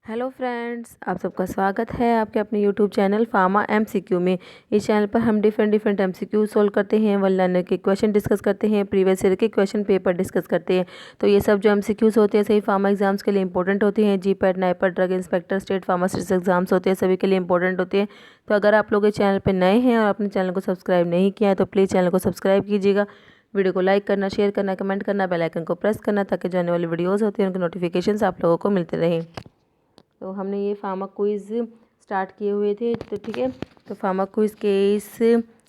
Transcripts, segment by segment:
Hello friends, आप सबका स्वागत है आपके अपने यूट्यूब चैनल फार्मा एमसीक्यू में। इस चैनल पर हम डिफरेंट एमसीक्यू सॉल्व करते हैं, वन लाइनर के क्वेश्चन डिस्कस करते हैं, प्रीवियस ईयर के क्वेश्चन पेपर डिस्कस करते हैं। तो ये सब जो एमसीक्यूज होते हैं सही फार्मा एग्जाम्स के लिए इंपॉर्टेंट होते हैं। GPAT, NIPER, drug inspector, state pharmacist exams होते हैं, सभी के लिए इंपॉर्टेंट होते हैं। तो अगर आप लोग इस चैनल पर नए हैं और अपने चैनल को सब्सक्राइब नहीं किया है तो प्लीज़ चैनल को सब्सक्राइब कीजिएगा। वीडियो को लाइक करना, शेयर करना, कमेंट करना, बेल आइकन को प्रेस करना ताकि जो आने वाली वीडियोज़ होती हैं उनके नोटिफिकेशंस आप लोगों को मिलते रहें। तो हमने ये फार्मा क्विज़ स्टार्ट किए हुए थे, तो ठीक है। तो फार्मा क्विज़ के इस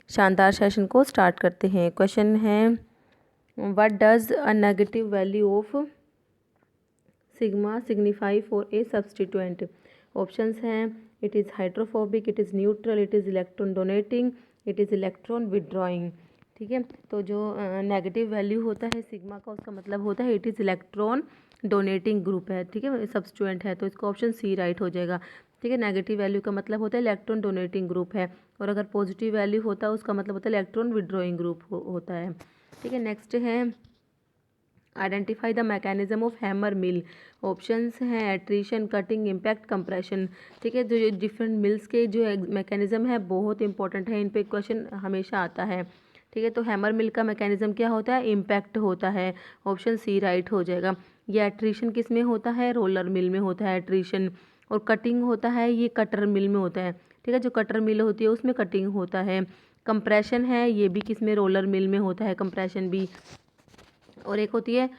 शानदार सेशन को स्टार्ट करते हैं। क्वेश्चन है, what does a negative value of sigma signify for a substituent. Options हैं, it is hydrophobic, it is neutral, it is electron donating, it is electron withdrawing. ठीक है, तो जो नेगेटिव वैल्यू होता है सिग्मा का, उसका मतलब होता है it is electron donating group है। ठीक है, सब्सटीट्यूएंट है, तो इसका ऑप्शन सी राइट हो जाएगा। ठीक है, नेगेटिव वैल्यू का मतलब होता है इलेक्ट्रॉन डोनेटिंग ग्रुप है, और अगर पॉजिटिव वैल्यू होता है उसका मतलब होता है इलेक्ट्रॉन विड्रॉइंग ग्रुप होता है। ठीक है, नेक्स्ट है, identify the mechanism of hammer mill. Options हैं एट्रीशन, कटिंग, इम्पैक्ट, कंप्रेशन। ठीक है, जो डिफरेंट मिल्स के जो मैकेनिज्म है बहुत इंपॉर्टेंट है, इन पे क्वेश्चन हमेशा आता है। ठीक है, तो हैमर मिल का मैकेनिज्म क्या होता है, इम्पैक्ट होता है। ऑप्शन सी राइट हो जाएगा। ये एट्रीशन किस में होता है, रोलर मिल में होता है एट्रीशन। और कटिंग होता है ये कटर मिल में होता है। ठीक है, जो कटर मिल होती है उसमें कटिंग होता है। कंप्रेशन है ये भी किस में, रोलर मिल में होता है कंप्रेशन भी। और एक होती है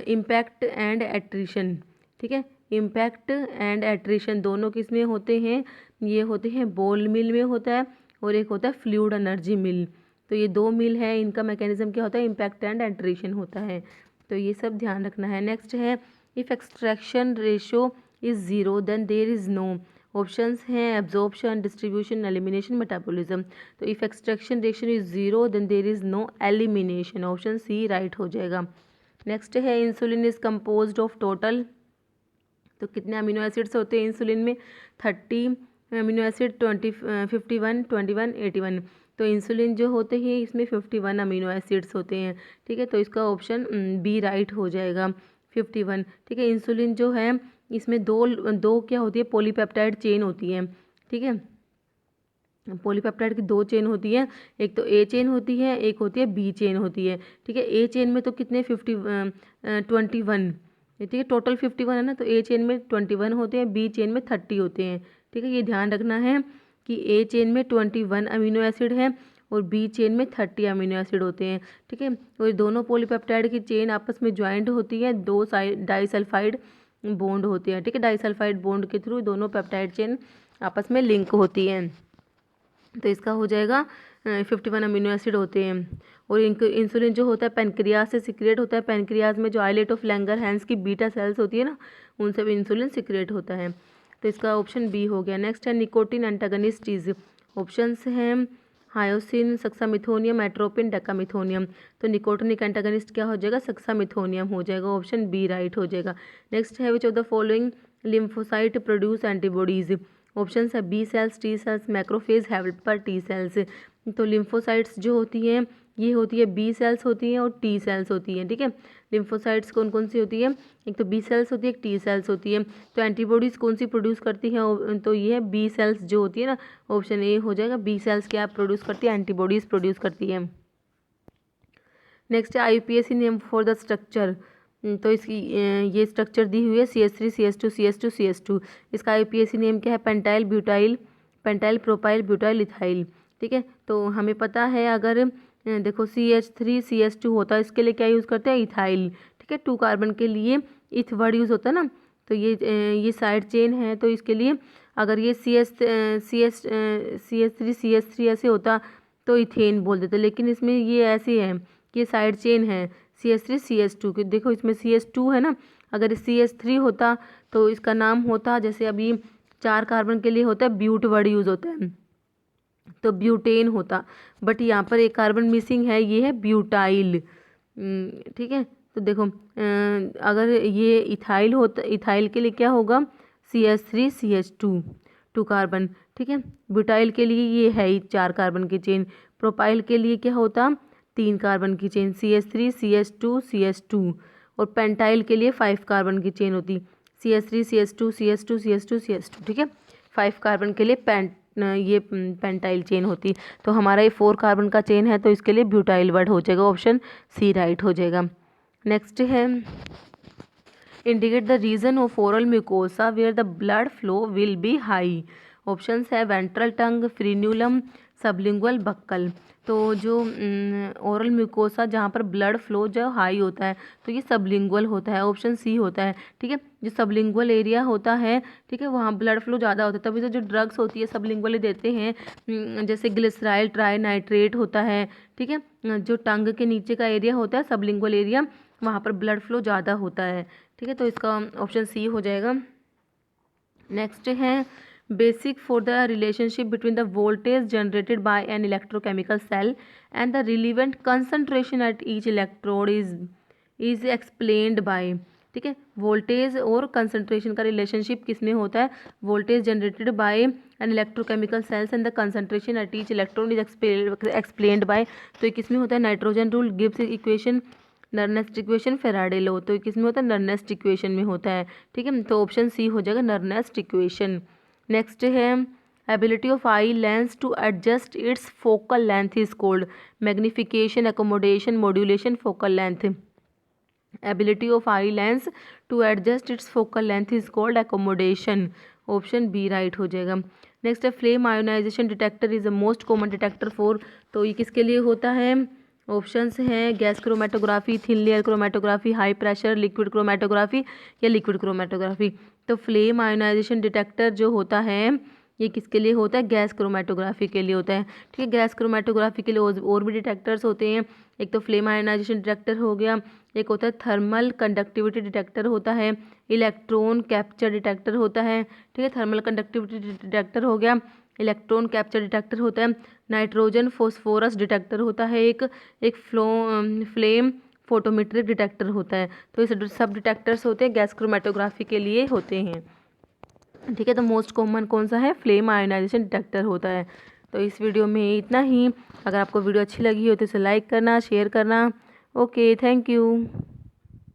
इम्पैक्ट एंड एट्रीशन। ठीक है, इम्पैक्ट एंड एट्रीशन दोनों किस में होते हैं, ये होते हैं बॉल मिल में होता है, और एक होता है फ्लूइड एनर्जी मिल। तो ये दो मिल है, इनका मैकेनिज्म क्या होता है, इम्पैक्ट एंड एट्रीशन होता है। तो ये सब ध्यान रखना है। नेक्स्ट है, if extraction ratio is zero then there is no. Options हैं एब्जॉर्प्शन, डिस्ट्रीब्यूशन, एलिमिनेशन, मेटाबॉलिज्म। तो if extraction ratio is zero then there is no elimination. Option C right हो जाएगा। नेक्स्ट है, insulin is composed of total. तो कितने amino acids होते हैं insulin में, 30 अमीनो एसिड, 51, 21, 81। तो इंसुलिन जो होते हैं इसमें 51 अमीनो एसिड्स होते हैं। ठीक है, तो इसका ऑप्शन बी राइट हो जाएगा, 51। ठीक है, इंसुलिन जो है इसमें दो दो क्या होती है, पॉलीपेप्टाइड चेन होती है। ठीक है, पॉलीपेप्टाइड की दो चेन होती है, एक तो ए चेन होती है, एक होती है बी चेन होती है। ठीक है, ए चेन में तो कितने 21। ठीक है, टोटल 51 है ना, तो ए चेन में 21 होते हैं, बी चेन में 30 होते हैं। ठीक है, ये ध्यान रखना है कि ए चेन में 21 अमीनो एसिड है और बी चेन में 30 अमीनो एसिड होते हैं। ठीक है, और दोनों पॉलीपेप्टाइड की चेन आपस में ज्वाइंट होती है, दो साइड डाइसल्फाइड बॉन्ड होते हैं। ठीक है, डाइसल्फाइड बॉन्ड के थ्रू दोनों पेप्टाइड चेन आपस में लिंक होती हैं। तो इसका हो जाएगा 51 अमीनो एसिड होते हैं। और इंसुलिन जो होता है पेनक्रियाज से सिक्रेट होता है। पेनक्रियाज में जो आइलेट ऑफ लैंगरहैंस की बीटा सेल्स होती है ना, उनसे भी इंसुलिन सिक्रेट होता है। तो इसका ऑप्शन बी हो गया। नेक्स्ट है, निकोटिन एंटागनिस्ट। ऑप्शंस हैं हायोसिन, सक्सामिथोनियम, एट्रोपिन, डेकामिथोनियम। तो निकोटिनिक एंटागनिस्ट क्या हो जाएगा, सक्सामिथोनियम हो जाएगा। ऑप्शन बी राइट हो जाएगा। नेक्स्ट है, which of the following lymphocyte produce antibodies. Option है B cells, T cells, macrophage, helper T cells. तो लिम्फोसाइट्स जो होती हैं ये होती है बी सेल्स होती हैं और टी सेल्स होती हैं। ठीक है, लिम्फोसाइट्स कौन कौन सी होती है, एक तो बी सेल्स होती है, एक टी सेल्स होती है। तो एंटीबॉडीज़ कौन सी प्रोड्यूस करती हैं, तो ये है बी सेल्स जो होती है ना, ऑप्शन ए हो जाएगा। बी सेल्स क्या प्रोड्यूस करती है, एंटीबॉडीज़ प्रोड्यूस करती है। नेक्स्ट है, IUPAC name for the structure. तो इसकी ये स्ट्रक्चर दी हुई है CH3 CH2 CH2 CH2। इसका आईयूपीएसी नेम क्या है, pentyl butyl, pentyl propyl butyl ethyl. ठीक है, तो हमें पता है अगर देखो CH3 CH2 होता है, इसके लिए क्या यूज़ करते हैं, इथाइल। ठीक है, 2 कार्बन के लिए इथ वर्ड यूज़ होता है ना, तो ये साइड चेन है, तो इसके लिए अगर ये CH3 CH3 ऐसे होता तो इथेन बोल देते, लेकिन इसमें ये ऐसे है कि ये साइड चेन है CH3 CH2 की। देखो इसमें CH2 है ना, अगर CH3 होता तो इसका नाम होता, जैसे अभी 4 कार्बन के लिए होता है ब्यूट वर्ड यूज़ होता है, तो ब्यूटेन होता। बट यहाँ पर एक कार्बन मिसिंग है, ये है ब्यूटाइल। ठीक है, तो देखो अगर ये इथाइल होता, इथाइल के लिए क्या होगा, CH3 CH2 2 कार्बन। ठीक है, ब्यूटाइल के लिए ये है ही 4 कार्बन की चेन। प्रोपाइल के लिए क्या होता, 3 कार्बन की चेन, CH3 CH2 CH2। और पेंटाइल के लिए 5 कार्बन की चेन होती, CH3 CH2 CH2 CH2 CH2, ठीक है। 5 कार्बन के लिए ये पेंटाइल चेन होती है। तो हमारा ये 4 कार्बन का चेन है, तो इसके लिए ब्यूटाइल वर्ड हो जाएगा, ऑप्शन सी राइट हो जाएगा। नेक्स्ट है indicate the region of oral mucosa where the blood flow will be high. Options है ventral tongue, frenulum, sublingual, buccal. तो जो ओरल म्यूकोसा जहाँ पर ब्लड फ्लो जो हाई होता है, तो ये सबलिंगुअल होता है, ऑप्शन सी होता है, ठीक है। जो सबलिंगुअल एरिया होता है, ठीक है, वहाँ ब्लड फ्लो ज़्यादा होता है, तभी तो जो ड्रग्स होती है सबलिंगुअल देते हैं, जैसे ग्लिसराइल ट्राई नाइट्रेट होता है, ठीक है। जो टंग के नीचे का एरिया होता है सबलिंगुअल एरिया, वहाँ पर ब्लड फ्लो ज़्यादा होता है, ठीक है। तो इसका ऑप्शन सी हो जाएगा। नेक्स्ट है basic for the relationship between the voltage generated by an electrochemical cell and the relevant concentration at each electrode is explained by, ठीक है। वोल्टेज और कंसंट्रेशन का रिलेशनशिप किस में होता है, voltage generated by an electrochemical cells and the concentration at each electrode is explained by. तो ये किस में होता है, nitrogen rule, Gibbs equation, Nernst equation, Faraday law. तो किस में होता है, नर्नेस्ट इक्वेशन में होता है, ठीक है। तो ऑप्शन सी हो जाएगा, नर्नेस्ट इक्वेशन। नेक्स्ट है ability of eye lens to adjust its focal length is called magnification, accommodation, modulation, focal length. Ability of eye lens to adjust its focal length is called accommodation, option B right हो जाएगा। Next है flame ionization detector is the most common detector for. तो ये किसके लिए होता है, options हैं gas chromatography, thin layer chromatography, high pressure liquid chromatography या लिक्विड क्रोमेटोग्राफी। तो फ्लेम आयोनाइजेशन डिटेक्टर जो होता है ये किसके लिए होता है, गैस क्रोमेटोग्राफी के लिए होता है, ठीक है। गैस क्रोमेटोग्राफी के लिए और भी डिटेक्टर्स होते हैं, एक तो फ्लेम आयोनाइजेशन डिटेक्टर हो गया, एक होता है थर्मल कंडक्टिविटी डिटेक्टर होता है, इलेक्ट्रॉन कैप्चर डिटेक्टर होता है, ठीक है। थर्मल कंडक्टिविटी डिटेक्टर हो गया, इलेक्ट्रॉन कैप्चर डिटेक्टर होता है, नाइट्रोजन फॉस्फोरस डिटेक्टर होता है, एक फ्लेम फोटोमेट्रिक डिटेक्टर होता है। तो ये सब डिटेक्टर्स होते हैं गैस क्रोमेटोग्राफी के लिए होते हैं, ठीक है। तो मोस्ट कॉमन कौन सा है, फ्लेम आयोनाइजेशन डिटेक्टर होता है। तो इस वीडियो में इतना ही। अगर आपको वीडियो अच्छी लगी हो तो इसे लाइक करना, शेयर करना। Okay, thank you.